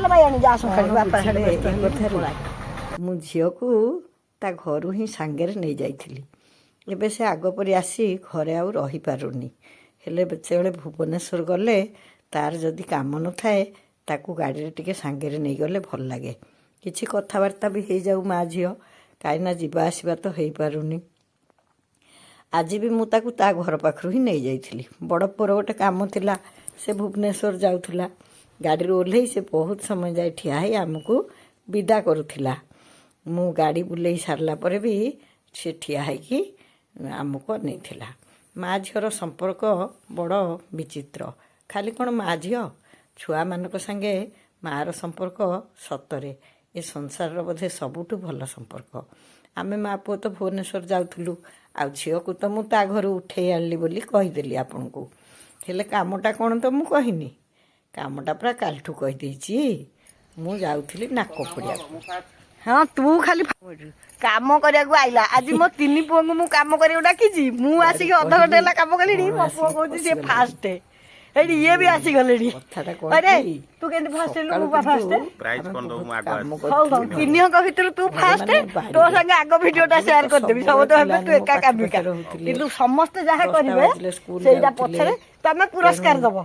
ମୁଁ ଝିଅକୁ ତା ଘରୁ ହିଁ ସାଙ୍ଗରେ ନେଇଯାଇଥିଲି। ଏବେ ସେ ଆଗ ପରି ଆସି ଘରେ ଆଉ ରହିପାରୁନି। ହେଲେ ଯେତେବେଳେ ଭୁବନେଶ୍ୱର ଗଲେ ତାର ଯଦି କାମ ନଥାଏ ତାକୁ ଗାଡ଼ିରେ ଟିକେ ସାଙ୍ଗରେ ନେଇଗଲେ ଭଲ ଲାଗେ। କିଛି କଥାବାର୍ତ୍ତା ବି ହେଇଯାଉ ମା ଝିଅ, କାହିଁକିନା ଯିବା ଆସିବା ତ ହେଇପାରୁନି। ଆଜି ବି ମୁଁ ତାକୁ ତା ଘର ପାଖରୁ ହିଁ ନେଇଯାଇଥିଲି। ବଡ଼ ପୁଅର ଗୋଟେ କାମ ଥିଲା, ସେ ଭୁବନେଶ୍ୱର ଯାଉଥିଲା। ଗାଡ଼ିରୁ ଓହ୍ଲେଇ ସେ ବହୁତ ସମୟ ଯାଏ ଠିଆ ହେଇ ଆମକୁ ବିଦା କରୁଥିଲା। ମୁଁ ଗାଡ଼ି ବୁଲେଇ ସାରିଲା ପରେ ବି ସେ ଠିଆ ହେଇକି ଆମକୁ ଅନେଇଥିଲା। ମା ଝିଅର ସମ୍ପର୍କ ବଡ଼ ବିଚିତ୍ର। ଖାଲି କ'ଣ ମା ଝିଅ, ଛୁଆମାନଙ୍କ ସାଙ୍ଗେ ମାଆର ସମ୍ପର୍କ ସତରେ ଏ ସଂସାରର ବୋଧେ ସବୁଠୁ ଭଲ ସମ୍ପର୍କ। ଆମେ ମା ପୁଅ ତ ଭୁବନେଶ୍ୱର ଯାଉଥିଲୁ, ଆଉ ଝିଅକୁ ତ ମୁଁ ତା ଘରୁ ଉଠେଇ ଆଣିଲି ବୋଲି କହିଦେଲି ଆପଣଙ୍କୁ। ହେଲେ କାମଟା କ'ଣ ତ ମୁଁ କହିନି? କାମଟା ପୁରା କାଲିଠୁ କହିଦେଇଛି। ମୁଁ ଯାଉଥିଲି ନାକ ପଡ଼ିଆକୁ। ହଁ ତୁ ଖାଲି କାମ କରିବାକୁ ଆଇଲା। ଆଜି ମୋ ତିନି ପୁଅଙ୍କୁ ମୁଁ କାମ କରିବାକୁ ଡାକିଛି। ମୁଁ ଆସିକି ଅଧଘଣ୍ଟେ ହେଲା କାମ କଲିଣି। ମୋ ପୁଅ କହୁଛି ସେ ଫାଷ୍ଟ। ଏଇଠି ଇଏ ବି ଆସିଗଲେଣି। ଆରେ ତୁ କେମିତି ଫାଷ୍ଟ ହେଲୁ? ମୁଁ ଫାଷ୍ଟ। ହଉ ହଉ, ତିନିଙ୍କ ଭିତରୁ ତୁ ଫାଷ୍ଟ। ତୋ ସାଙ୍ଗେ ଆଗ ଭିଡିଓଟା ସେୟାର କରିଦେବି। ସମସ୍ତେ ଭାବିବେ ତୁ ଏକା କାମିକା, କିନ୍ତୁ ସମସ୍ତେ ଯାହା କରିବେ ସେଇଟା ପଛରେ ତମେ ପୁରସ୍କାର ଦବ।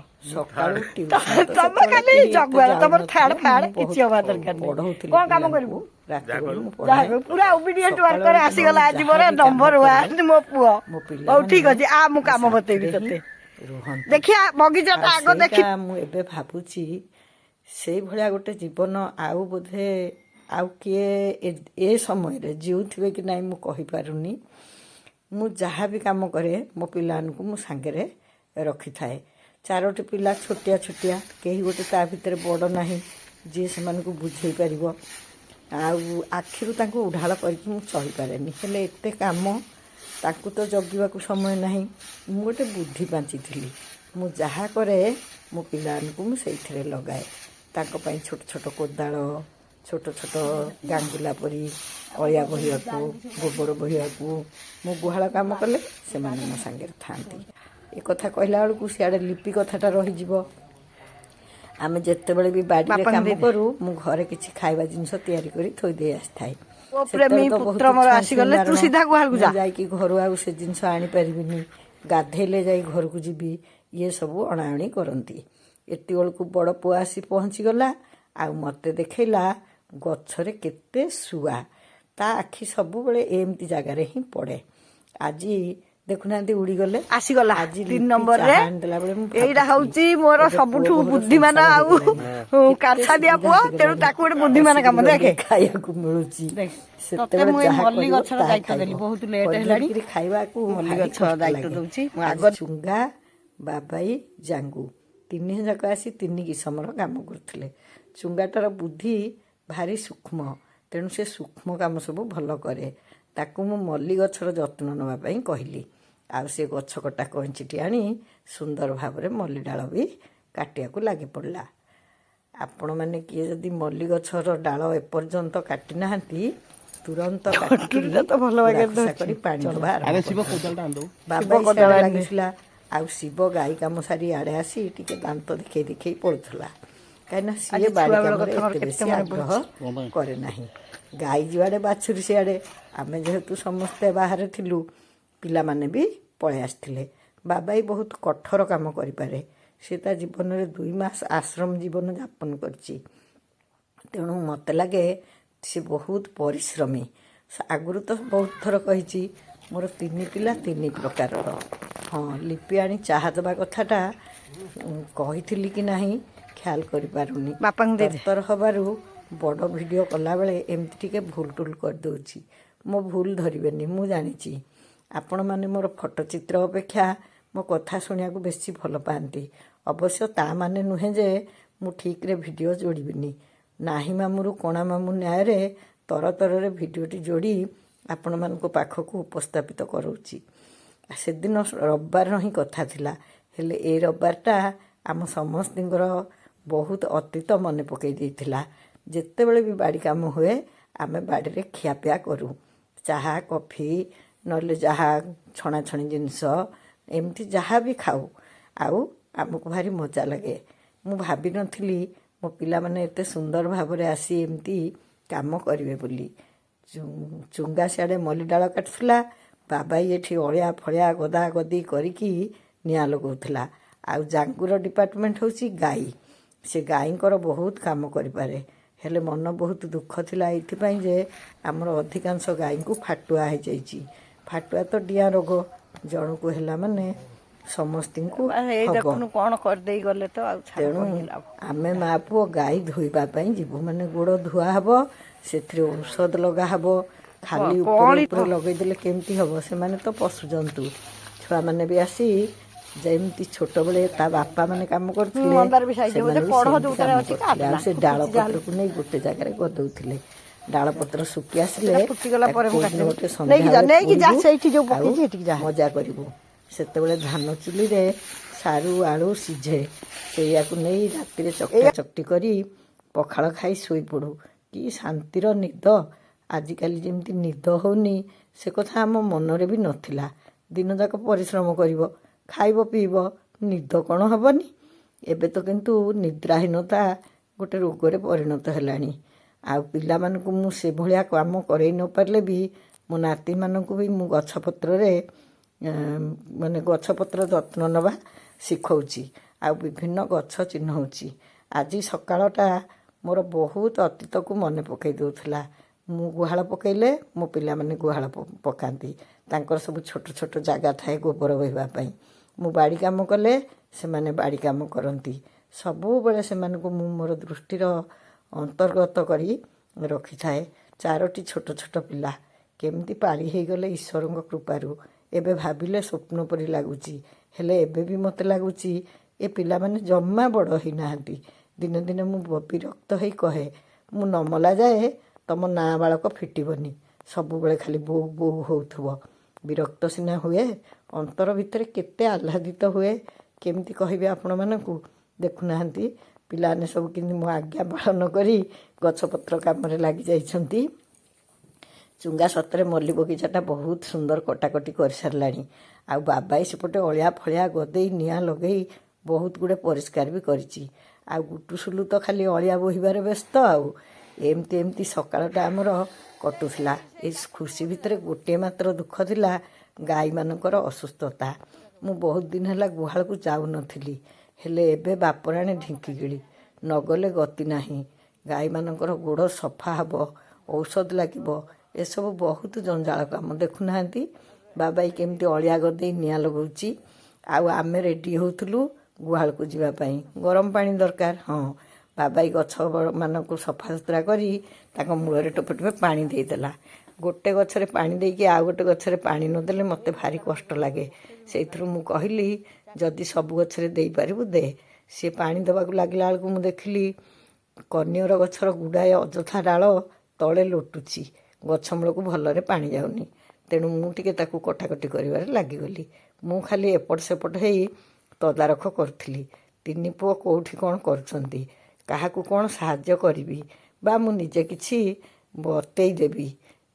ତମେ ଖାଲି ଜଗୁଆଳ, ତମର ଥାର୍ଡ ଫାର୍ଡ କିଛି ହବା ଦରକାର ନାହିଁ। କଣ କାମ କରିବୁ? ପୁରା ଓବିଡିଏଣ୍ଟ ୱାର୍କର ଆସିଗଲା ଆଜି ମୋର ନମ୍ବର 1 ମୋ ପୁଅ। ହଉ ଠିକ ଅଛି, ଆ ମୁଁ କାମ ବତେଇବି ତତେ। ଦେଖିଆ ବଗିଚାଟା ଆଗ ଦେଖି। ମୁଁ ଏବେ ଭାବୁଛି ସେଇଭଳିଆ ଗୋଟେ ଜୀବନ ଆଉ ବୋଧେ ଆଉ କିଏ ଏ ସମୟରେ ଜିଉଥିବେ କି ନାହିଁ ମୁଁ କହିପାରୁନି। ମୁଁ ଯାହା ବି କାମ କରେ ମୋ ପିଲାମାନଙ୍କୁ ମୁଁ ସାଙ୍ଗରେ ରଖିଥାଏ। 4ଟି ପିଲା ଛୋଟିଆ ଛୋଟିଆ, କେହି ଗୋଟେ ତା ଭିତରେ ବଡ଼ ନାହିଁ ଯିଏ ସେମାନଙ୍କୁ ବୁଝେଇ ପାରିବ। ଆଉ ଆଖିରୁ ତାଙ୍କୁ ଉଢାଳ କରିକି ମୁଁ ଚଳିପାରେନି। ହେଲେ ଏତେ କାମ, ତାଙ୍କୁ ତ ଜଗିବାକୁ ସମୟ ନାହିଁ। ମୁଁ ଗୋଟେ ବୁଦ୍ଧି ପାଞ୍ଚିଥିଲି। ମୁଁ ଯାହା କରେ ମୋ ପିଲାମାନଙ୍କୁ ମୁଁ ସେଇଥିରେ ଲଗାଏ। ତାଙ୍କ ପାଇଁ ଛୋଟ ଛୋଟ କୋଦାଳ, ଛୋଟ ଛୋଟ ଗାଙ୍ଗୁଲା ପରି ଅଳିଆ ବୋହିବାକୁ, ଗୋବର ବୋହିବାକୁ। ମୁଁ ଗୁହାଳ କାମ କଲେ ସେମାନେ ମୋ ସାଙ୍ଗରେ ଥାଆନ୍ତି। ଏ କଥା କହିଲା ବେଳକୁ ସିଆଡ଼େ ଲିପି କଥାଟା ରହିଯିବ। ଆମେ ଯେତେବେଳେ ବି ବାଡ଼ିରେ କାମ କରୁ, ମୁଁ ଘରେ କିଛି ଖାଇବା ଜିନିଷ ତିଆରି କରି ଥୋଇ ଦେଇ ଆସିଥାଏ। ସେତେବେଳେ ତ ବହୁତ ଯାଇକି ଘରୁ ଆଉ ସେ ଜିନିଷ ଆଣିପାରିବିନି। ଗାଧେଇଲେ ଯାଇ ଘରକୁ ଯିବି। ଇଏ ସବୁ ଅଣାଅଣି କରନ୍ତି। ଏତିବେଳକୁ ବଡ଼ ପୁଅ ଆସି ପହଞ୍ଚିଗଲା। ଆଉ ମୋତେ ଦେଖେଇଲା ଗଛରେ କେତେ ଶୁଆ। ତା ଆଖି ସବୁବେଳେ ଏମିତି ଜାଗାରେ ହିଁ ପଡ଼େ। ଆଜି ଦେଖୁନାହାନ୍ତି ଉଡ଼ିଗଲେ। ଆସିଗଲା ଆଜି 3 ନମ୍ବରରେ। ଆଣିଦେଲା ବେଳେ ମୁଁ ଏଇଟା ହଉଛି ମୋର ସବୁଠୁ ବୁଦ୍ଧିମାନ ଆଉ କାଛାଦିଆ ପୁଅ, ତେଣୁ ତାକୁ ଗୋଟେ ବୁଦ୍ଧିମାନ କାମ ଦେଖେ ଖାଇବାକୁ ମିଳୁଛି। ସେତେବେଳେ ଯାହା ମଲ୍ଲି ଗଛର ଦାୟିତ୍ୱ ଦେଲି। ବହୁତ ଲେଟ୍ ହେଲାଣି, ଖାଇବାକୁ ମଲ୍ଲି ଗଛ ଦାୟିତ୍ୱ ଦଉଛି। ଚୁଙ୍ଗା, ବାବାଇ, ଜାଙ୍ଗୁ 3 ଯାକ ଆସି 3 କିସମର କାମ କରୁଥିଲେ। ଚୁଙ୍ଗାଟାର ବୁଦ୍ଧି ଭାରି ସୂକ୍ଷ୍ମ, ତେଣୁ ସେ ସୂକ୍ଷ୍ମ କାମ ସବୁ ଭଲ କରେ। ତାକୁ ମୁଁ ମଲ୍ଲି ଗଛର ଯତ୍ନ ନେବା ପାଇଁ କହିଲି। ଆଉ ସେ ଗଛ କଟା କଇଞ୍ଚିଟି ଆଣି ସୁନ୍ଦର ଭାବରେ ମଲ୍ଲି ଡାଳ ବି କାଟିବାକୁ ଲାଗି ପଡ଼ିଲା। ଆପଣମାନେ କିଏ ଯଦି ମଲ୍ଲି ଗଛର ଡାଳ ଏପର୍ଯ୍ୟନ୍ତ କାଟି ନାହାନ୍ତି, ତୁରନ୍ତ ଭଲ କରି ପାଣି ଦେବା ଲାଗିଥିଲା। ଆଉ ଶିବ ଗାଈ କାମ ସାରି ଆଡ଼େ ଆସି ଟିକେ ଦାନ୍ତ ଦେଖେଇ ଦେଖେଇ ପଡ଼ୁଥିଲା। କାହିଁକିନା ସିଏ ବାଡ଼ି କାମରେ ଏତେ ବେଶୀ ଆଗ୍ରହ କରେ ନାହିଁ। ଗାଈ ଯୁଆଡ଼େ ବାଛୁରୀ ସିଆଡ଼େ। ଆମେ ଯେହେତୁ ସମସ୍ତେ ବାହାରେ ଥିଲୁ, ପିଲାମାନେ ବି ପଳେଇ ଆସିଥିଲେ। ବାବାଇ ବହୁତ କଠୋର କାମ କରିପାରେ। ସେ ତା ଜୀବନରେ 2 ମାସ ଆଶ୍ରମ ଜୀବନ ଯାପନ କରିଛି। ତେଣୁ ମୋତେ ଲାଗେ ସେ ବହୁତ ପରିଶ୍ରମୀ। ଆଗରୁ ତ ବହୁତ ଥର କହିଛି, ମୋର 3 ପିଲା 3 ପ୍ରକାରର। ହଁ, ଲିପି ଆଣି ଚାହା ଦେବା କଥାଟା କହିଥିଲି କି ନାହିଁ ଖ୍ୟାଲ କରିପାରୁନି। ତରତର ହେବାରୁ ବଡ଼ ଭିଡ଼ିଓ କଲାବେଳେ ଏମିତି ଟିକେ ଭୁଲ ଟୁଲ କରିଦେଉଛି। ମୋ ଭୁଲ ଧରିବେନି, ମୁଁ ଜାଣିଛି। ଆପଣମାନେ ମୋର ଫଟୋ ଚିତ୍ର ଅପେକ୍ଷା ମୋ କଥା ଶୁଣିବାକୁ ବେଶୀ ଭଲ ପାଆନ୍ତି। ଅବଶ୍ୟ ତା ମାନେ ନୁହେଁ ଯେ ମୁଁ ଠିକ୍ରେ ଭିଡ଼ିଓ ଯୋଡ଼ିବିନି। ନାହିଁ ମାମୁଁରୁ କଣା ମାମୁଁ ନ୍ୟାୟରେ ତରତରରେ ଭିଡ଼ିଓଟି ଯୋଡ଼ି ଆପଣମାନଙ୍କ ପାଖକୁ ଉପସ୍ଥାପିତ କରାଉଛି। ସେଦିନ ରବିବାର ହିଁ କଥା ଥିଲା, ହେଲେ ଏ ରବିବାରଟା ଆମ ସମସ୍ତଙ୍କର ବହୁତ ଅତୀତ ମନେ ପକାଇ ଦେଇଥିଲା। ଯେତେବେଳେ ବି ବାଡ଼ି କାମ ହୁଏ, ଆମେ ବାଡ଼ିରେ ଖିଆପିଆ କରୁ। ଚାହା, କଫି, ନହେଲେ ଯାହା ଛଣାଛଣି ଜିନିଷ, ଏମିତି ଯାହା ବି ଖାଉ। ଆଉ ଆମକୁ ଭାରି ମଜା ଲାଗେ। ମୁଁ ଭାବିନଥିଲି ମୋ ପିଲାମାନେ ଏତେ ସୁନ୍ଦର ଭାବରେ ଆସି ଏମିତି କାମ କରିବେ ବୋଲି। ଚୁଙ୍ଗା ସିଆଡ଼େ ମଲ୍ଲି ଡାଳ କାଟୁଥିଲା, ବାବାଇ ଏଠି ଅଳିଆ ଫଳିଆ ଗଦା ଗଦି କରିକି ନିଆଁ ଲଗାଉଥିଲା। ଆଉ ଜାଙ୍ଗୁର ଡିପାର୍ଟମେଣ୍ଟ ହେଉଛି ଗାଈ। ସେ ଗାଈଙ୍କର ବହୁତ କାମ କରିପାରେ, ହେଲେ ମନ ବହୁତ ଦୁଃଖ ଥିଲା ଏଇଥିପାଇଁ ଯେ ଆମର ଅଧିକାଂଶ ଗାଈଙ୍କୁ ଫାଟୁଆ ହେଇଯାଇଛି। ଫାଟୁଆ ତ ଡିଆଁ ରୋଗ, ଜଣକୁ ହେଲା ମାନେ ସମସ୍ତଙ୍କୁ ହବ। କ'ଣ କରିଦେଇ ଗଲେ ତ ଆଉ। ତେଣୁ ଆମେ ମା ପୁଅ ଗାଈ ଧୋଇବା ପାଇଁ ଯିବୁ, ମାନେ ଗୋଡ଼ ଧୁଆ ହେବ, ସେଥିରେ ଔଷଧ ଲଗା ହେବ। ଖାଲି ଉପରେ ଲଗେଇଦେଲେ କେମିତି ହେବ? ସେମାନେ ତ ପଶୁଜନ୍ତୁ। ଛୁଆମାନେ ବି ଆସି ଯେମିତି ଛୋଟବେଳେ ତା ବାପା ମାନେ କାମ କରୁଥିଲେ, ସେମାନେ ବି ସେମିତି କାମ କରୁଥିଲେ। ଆଉ ସେ ଡାଳ ପତ୍ରକୁ ନେଇ ଗୋଟେ ଜାଗାରେ ଗଦଉଥିଲେ। ଡାଳ ପତ୍ର ଶୁକି ଆସିଲେ ଗୋଟେ ସନ୍ଧ୍ୟାବେଳେ ଆଉ ମଜା କରିବୁ। ସେତେବେଳେ ଧାନ ଚୁଲିରେ ସାରୁ ଆଳୁ ସିଝେ, ସେଇଆକୁ ନେଇ ରାତିରେ ଚକଟା ଚକଟି କରି ପଖାଳ ଖାଇ ଶୋଇପଡ଼ୁ। କି ଶାନ୍ତିର ନିଦ! ଆଜିକାଲି ଯେମିତି ନିଦ ହେଉନି, ସେ କଥା ଆମ ମନରେ ବି ନଥିଲା। ଦିନଯାକ ପରିଶ୍ରମ କରିବ, ଖାଇବ ପିଇବ, ନିଦ କ'ଣ ହେବନି? ଏବେ ତ କିନ୍ତୁ ନିଦ୍ରାହୀନତା ଗୋଟେ ରୋଗରେ ପରିଣତ ହେଲାଣି। ଆଉ ପିଲାମାନଙ୍କୁ ମୁଁ ସେଭଳିଆ କାମ କରେଇ ନ ପାରିଲେ ବି ମୋ ନାତିମାନଙ୍କୁ ବି ମୁଁ ଗଛପତ୍ରରେ ମାନେ ଗଛପତ୍ର ଯତ୍ନ ନେବା ଶିଖଉଛି, ଆଉ ବିଭିନ୍ନ ଗଛ ଚିହ୍ନଉଛି। ଆଜି ସକାଳଟା ମୋର ବହୁତ ଅତୀତକୁ ମନେ ପକାଇ ଦେଉଥିଲା। ମୁଁ ଗୁହାଳ ପକାଇଲେ ମୋ ପିଲାମାନେ ଗୁହାଳ ପକାନ୍ତି। ତାଙ୍କର ସବୁ ଛୋଟ ଛୋଟ ଜାଗା ଥାଏ ଗୋବର ବୋହିବା ପାଇଁ। ମୁଁ ବାଡ଼ି କାମ କଲେ ସେମାନେ ବାଡ଼ି କାମ କରନ୍ତି। ସବୁବେଳେ ସେମାନଙ୍କୁ ମୁଁ ମୋର ଦୃଷ୍ଟିର ଅନ୍ତର୍ଗତ କରି ରଖିଥାଏ। 4ଟି ଛୋଟ ଛୋଟ ପିଲା କେମିତି ପାଳି ହେଇଗଲେ ଈଶ୍ୱରଙ୍କ କୃପାରୁ। ଏବେ ଭାବିଲେ ସ୍ୱପ୍ନ ପରି ଲାଗୁଛି, ହେଲେ ଏବେ ବି ମୋତେ ଲାଗୁଛି ଏ ପିଲାମାନେ ଜମା ବଡ଼ ହେଇନାହାନ୍ତି। ଦିନେ ଦିନେ ମୁଁ ବିରକ୍ତ ହେଇ କହେ, ମୁଁ ନ ମଲା ଯାଏ ତମ ନାଁ ବାଳକ ଫିଟିବନି, ସବୁବେଳେ ଖାଲି ବୋଉ ବୋଉ ହେଉଥିବ। ବିରକ୍ତ ସିନା ହୁଏ, ଅନ୍ତର ଭିତରେ କେତେ ଆହ୍ଲାଦିତ ହୁଏ କେମିତି କହିବି ଆପଣମାନଙ୍କୁ। ଦେଖୁନାହାନ୍ତି ପିଲାମାନେ ସବୁ କେମିତି ମୋ ଆଜ୍ଞା ପାଳନ କରି ଗଛପତ୍ର କାମରେ ଲାଗିଯାଇଛନ୍ତି। ଚୁଙ୍ଗା ସତରେ ମଲ୍ଲି ବଗିଚାଟା ବହୁତ ସୁନ୍ଦର କଟାକଟି କରିସାରିଲାଣି। ଆଉ ବାବାଇ ସେପଟେ ଅଳିଆ ଫଳିଆ ଗଦେଇ ନିଆଁ ଲଗେଇ ବହୁତ ଗୁଡ଼ିଏ ପରିଷ୍କାର ବି କରିଛି। ଆଉ ଗୁଟୁସୁଲୁ ତ ଖାଲି ଅଳିଆ ବୋହିବାରେ ବ୍ୟସ୍ତ। ଆଉ ଏମିତି ସକାଳଟା ଆମର କଟୁଥିଲା। ଏଇ ଖୁସି ଭିତରେ ଗୋଟିଏ ମାତ୍ର ଦୁଃଖ ଥିଲା, ଗାଈମାନଙ୍କର ଅସୁସ୍ଥତା। ମୁଁ ବହୁତ ଦିନ ହେଲା ଗୁହାଳକୁ ଯାଉନଥିଲି, ହେଲେ ଏବେ ବାପରାଣୀ ଢିଙ୍କିଗିଳି ନଗଲେ ଗତି ନାହିଁ। ଗାଈମାନଙ୍କର ଗୋଡ଼ ସଫା ହେବ, ଔଷଧ ଲାଗିବ, ଏସବୁ ବହୁତ ଜଞ୍ଜାଳ କାମ। ଦେଖୁନାହାନ୍ତି ବାବାଇ କେମିତି ଅଳିଆ ଗଦେଇ ନିଆଁ ଲଗାଉଛି। ଆଉ ଆମେ ରେଡ଼ି ହେଉଥିଲୁ ଗୁହାଳକୁ ଯିବା ପାଇଁ। ଗରମ ପାଣି ଦରକାର। ହଁ, ବାବାଇ ଗଛମାନଙ୍କୁ ସଫାସୁତୁରା କରି ତାଙ୍କ ମୂଳରେ ଟୋପେ ଟୋପେ ପାଣି ଦେଇଦେଲା। ଗୋଟେ ଗଛରେ ପାଣି ଦେଇକି ଆଉ ଗୋଟେ ଗଛରେ ପାଣି ନଦେଲେ ମୋତେ ଭାରି କଷ୍ଟ ଲାଗେ। ସେଇଥିରୁ ମୁଁ କହିଲି, ଯଦି ସବୁ ଗଛରେ ଦେଇପାରିବୁ ଦେ। ସେ ପାଣି ଦେବାକୁ ଲାଗିଲା ବେଳକୁ ମୁଁ ଦେଖିଲି କନିଅର ଗଛର ଗୁଡ଼ାଏ ଅଯଥା ଡାଳ ତଳେ ଲୋଟୁଛି, ଗଛ ମୂଳକୁ ଭଲରେ ପାଣି ଯାଉନି। ତେଣୁ ମୁଁ ଟିକେ ତାକୁ କଟାକଟି କରିବାରେ ଲାଗିଗଲି। ମୁଁ ଖାଲି ଏପଟ ସେପଟ ହେଇ ତଦାରଖ କରୁଥିଲି। 3 ପୁଅ କେଉଁଠି କ'ଣ କରୁଛନ୍ତି, କାହାକୁ କ'ଣ ସାହାଯ୍ୟ କରିବି, ବା ମୁଁ ନିଜେ କିଛି ବତେଇ ଦେବି।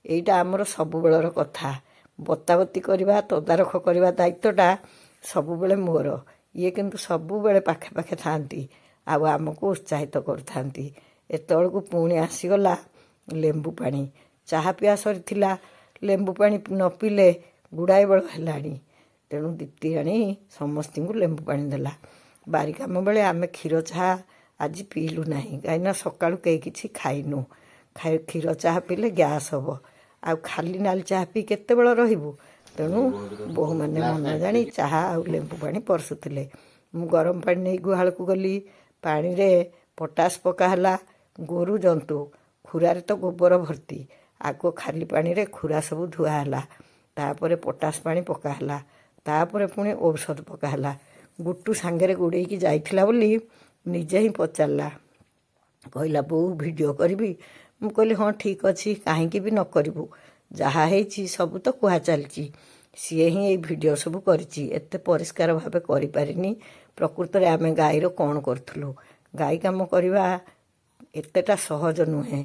ଏଇଟା ଆମର ସବୁବେଳର କଥା। ବତାବତି କରିବା, ତଦାରଖ କରିବା ଦାୟିତ୍ୱଟା ସବୁବେଳେ ମୋର। ଇଏ କିନ୍ତୁ ସବୁବେଳେ ପାଖେ ପାଖେ ଥାଆନ୍ତି, ଆଉ ଆମକୁ ଉତ୍ସାହିତ କରୁଥାନ୍ତି। ଏତେବେଳକୁ ପୁଣି ଆସିଗଲା ଲେମ୍ବୁ ପାଣି। ଚାହା ପିଆ ସରିଥିଲା, ଲେମ୍ବୁ ପାଣି ନ ପିଇଲେ ଗୁଡ଼ାଏ ବେଳ ହେଲାଣି। ତେଣୁ ଦୀପ୍ତି ଆଣି ସମସ୍ତଙ୍କୁ ଲେମ୍ବୁ ପାଣି ଦେଲା। ବାରି କାମ ବେଳେ ଆମେ କ୍ଷୀର ଚାହା ଆଜି ପିଇଲୁ ନାହିଁ, କାହିଁକିନା ସକାଳୁ କେହି କିଛି ଖାଇନୁ। କ୍ଷୀର ଚାହା ପିଇଲେ ଗ୍ୟାସ୍ ହେବ, ଆଉ ଖାଲି ନାଲି ଚାହା ପିଇ କେତେବେଳେ ରହିବୁ। ତେଣୁ ବୋହୂମାନେ ମନ ଜାଣି ଚାହା ଆଉ ଲେମ୍ବୁ ପାଣି ପରସୁଥିଲେ। ମୁଁ ଗରମ ପାଣି ନେଇ ଗୁହାଳକୁ ଗଲି। ପାଣିରେ ପଟାସ ପକା ହେଲା। ଗୋରୁ ଜନ୍ତୁ, ଖୁରାରେ ତ ଗୋବର ଭର୍ତ୍ତି। ଆଗ ଖାଲି ପାଣିରେ ଖୁରା ସବୁ ଧୁଆ ହେଲା, ତାପରେ ପଟାସ ପାଣି ପକା ହେଲା, ତାପରେ ପୁଣି ଔଷଧ ପକା ହେଲା। ଗୁଟୁ ସାଙ୍ଗରେ ଗୋଡ଼େଇକି ଯାଇଥିଲା ବୋଲି ନିଜେ ହିଁ ପଚାରିଲା, କହିଲା ବୋଉ ଭିଡ଼ିଓ କରିବି? ମୁଁ କହିଲି ହଁ ଠିକ୍ ଅଛି, କାହିଁକି ବି ନ କରିବୁ। ଯାହା ହେଇଛି ସବୁ ତ କୁହା ଚାଲିଛି। ସିଏ ହିଁ ଏଇ ଭିଡ଼ିଓ ସବୁ କରିଛି, ଏତେ ପରିଷ୍କାର ଭାବେ କରିପାରିନି। ପ୍ରକୃତରେ ଆମେ ଗାଈର କ'ଣ କରୁଥିଲୁ। ଗାଈ କାମ କରିବା ଏତେଟା ସହଜ ନୁହେଁ।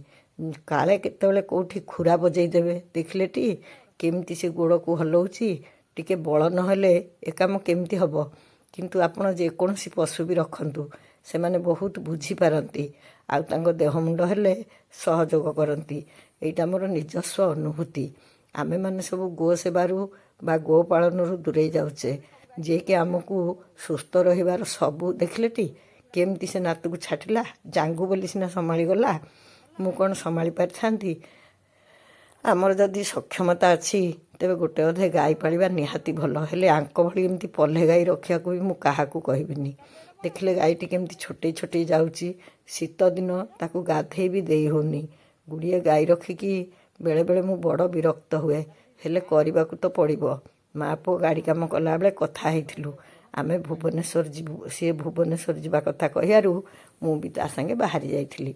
କାଳେ କେତେବେଳେ କେଉଁଠି ଖୁରା ବଜେଇ ଦେବେ। ଦେଖିଲେଟି କେମିତି ସେ ଗୋଡ଼କୁ ହଲଉଛି। ଟିକେ ବଳ ନହେଲେ ଏ କାମ କେମିତି ହେବ। କିନ୍ତୁ ଆପଣ ଯେକୌଣସି ପଶୁ ବି ରଖନ୍ତୁ, ସେମାନେ ବହୁତ ବୁଝିପାରନ୍ତି ଆଉ ତାଙ୍କ ଦେହ ମୁଣ୍ଡ ହେଲେ ସହଯୋଗ କରନ୍ତି। ଏଇଟା ମୋର ନିଜସ୍ୱ ଅନୁଭୂତି। ଆମେମାନେ ସବୁ ଗୋ ସେବାରୁ ବା ଗୋପାଳନରୁ ଦୂରେଇ ଯାଉଛେ, ଯିଏକି ଆମକୁ ସୁସ୍ଥ ରହିବାର ସବୁ ଦେଖିଲେଟି କେମିତି ସେ ନାତୁକୁ ଛାଟିଲା। ଜାଙ୍ଗୁ ବୋଲି ସିନା ସମ୍ଭାଳିଗଲା, ମୁଁ କ'ଣ ସମ୍ଭାଳି ପାରିଥାନ୍ତି? ଆମର ଯଦି ସକ୍ଷମତା ଅଛି ତେବେ ଗୋଟେ ଅଧେ ଗାଈ ପାଳିବା ନିହାତି ଭଲ। ହେଲେ ଆଙ୍କ ଭଳି ଏମିତି ପଲ୍ହେ ଗାଈ ରଖିବାକୁ ବି ମୁଁ କାହାକୁ କହିବିନି। ଦେଖିଲେ ଗାଈଟି କେମିତି ଛୋଟେଇ ଛୋଟେଇ ଯାଉଛି। ଶୀତ ଦିନ ତାକୁ ଗାଧେଇ ବି ଦେଇ ହେଉନି। ଗୁଡ଼ିଏ ଗାଈ ରଖିକି ବେଳେବେଳେ ମୁଁ ବଡ଼ ବିରକ୍ତ ହୁଏ, ହେଲେ କରିବାକୁ ତ ପଡ଼ିବ। ମା ପୁଅ ଗାଡ଼ି କାମ କଲାବେଳେ କଥା ହେଇଥିଲୁ ଆମେ ଭୁବନେଶ୍ୱର ଯିବୁ। ସିଏ ଭୁବନେଶ୍ୱର ଯିବା କଥା କହିବାରୁ ମୁଁ ବି ତା ସାଙ୍ଗେ ବାହାରି ଯାଇଥିଲି।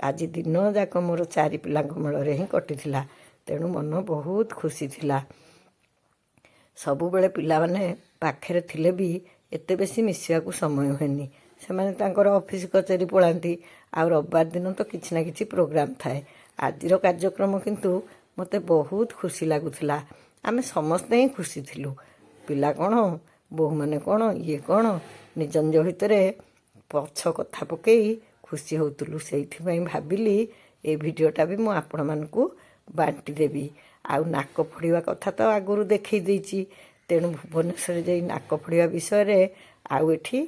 ଆଜି ଦିନ ଯାକ ମୋର 4 ପିଲାଙ୍କ ମେଳରେ ହିଁ କଟିଥିଲା। ତେଣୁ ମନ ବହୁତ ଖୁସି ଥିଲା। ସବୁବେଳେ ପିଲାମାନେ ପାଖରେ ଥିଲେ ବି ଏତେ ବେଶୀ ମିଶିବାକୁ ସମୟ ହୁଏନି। ସେମାନେ ତାଙ୍କର ଅଫିସ କଚେରୀ ପଳାନ୍ତି, ଆଉ ରବିବାର ଦିନ ତ କିଛି ନା କିଛି ପ୍ରୋଗ୍ରାମ ଥାଏ। ଆଜିର କାର୍ଯ୍ୟକ୍ରମ କିନ୍ତୁ ମୋତେ ବହୁତ ଖୁସି ଲାଗୁଥିଲା। ଆମେ ସମସ୍ତେ ହିଁ ଖୁସି ଥିଲୁ। ପିଲା କ'ଣ, ବୋହୂମାନେ କ'ଣ, ଇଏ କ'ଣ, ନିଜ ନିଜ ଭିତରେ ପଛ କଥା ପକେଇ ଖୁସି ହେଉଥିଲୁ। ସେଇଥିପାଇଁ ଭାବିଲି ଏ ଭିଡ଼ିଓଟା ବି ମୁଁ ଆପଣମାନଙ୍କୁ ବାଣ୍ଟି ଦେବି। ଆଉ ନାକ ଫୋଡ଼ିବା କଥା ତ ଆଗରୁ ଦେଖେଇ ଦେଇଛି, ତେଣୁ ଭୁବନେଶ୍ୱରରେ ଯାଇ ନାକ ଫୋଡ଼ିବା ବିଷୟରେ ଆଉ ଏଠି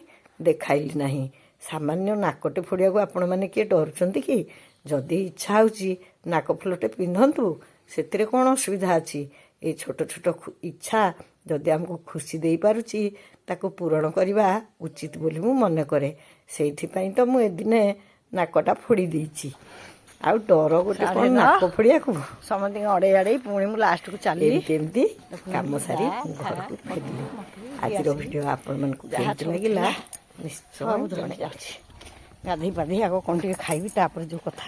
ଦେଖାଇଲି ନାହିଁ। ସାମାନ୍ୟ ନାକଟେ ଫୋଡ଼ିବାକୁ ଆପଣମାନେ କିଏ ଡରୁଛନ୍ତି କି? ଯଦି ଇଚ୍ଛା ହେଉଛି ନାକ ଫୁଲଟେ ପିନ୍ଧନ୍ତୁ, ସେଥିରେ କ'ଣ ଅସୁବିଧା ଅଛି? ଏଇ ଛୋଟ ଛୋଟ ଇଚ୍ଛା ଯଦି ଆମକୁ ଖୁସି ଦେଇପାରୁଛି ତାକୁ ପୂରଣ କରିବା ଉଚିତ ବୋଲି ମୁଁ ମନେ କରେ। ସେଇଥିପାଇଁ ତ ମୁଁ ଏଦିନେ ନାକଟା ଫୋଡ଼ି ଦେଇଛି। ଆଉ ଡର ଗୋଟେ କ'ଣ ନାକ ଫୋଡ଼ିବାକୁ? ସମସ୍ତଙ୍କୁ ଅଡ଼େଇ ଆଡ଼େଇ ପୁଣି ମୁଁ ଲାଷ୍ଟକୁ ଚାଲିଲି। ଏମିତି କାମ ସାରି ଘରକୁ ଫେରିଲି। ଆଜିର ଭିଡ଼ିଓ ଆପଣମାନଙ୍କୁ କେମିତି ଲାଗିଲା ନିଶ୍ଚୟ ଯାଉଛି ଗାଧେଇ ପାଧେଇ ଆଗ କ'ଣ ଟିକେ ଖାଇବି, ତାପରେ ଯେଉଁ କଥା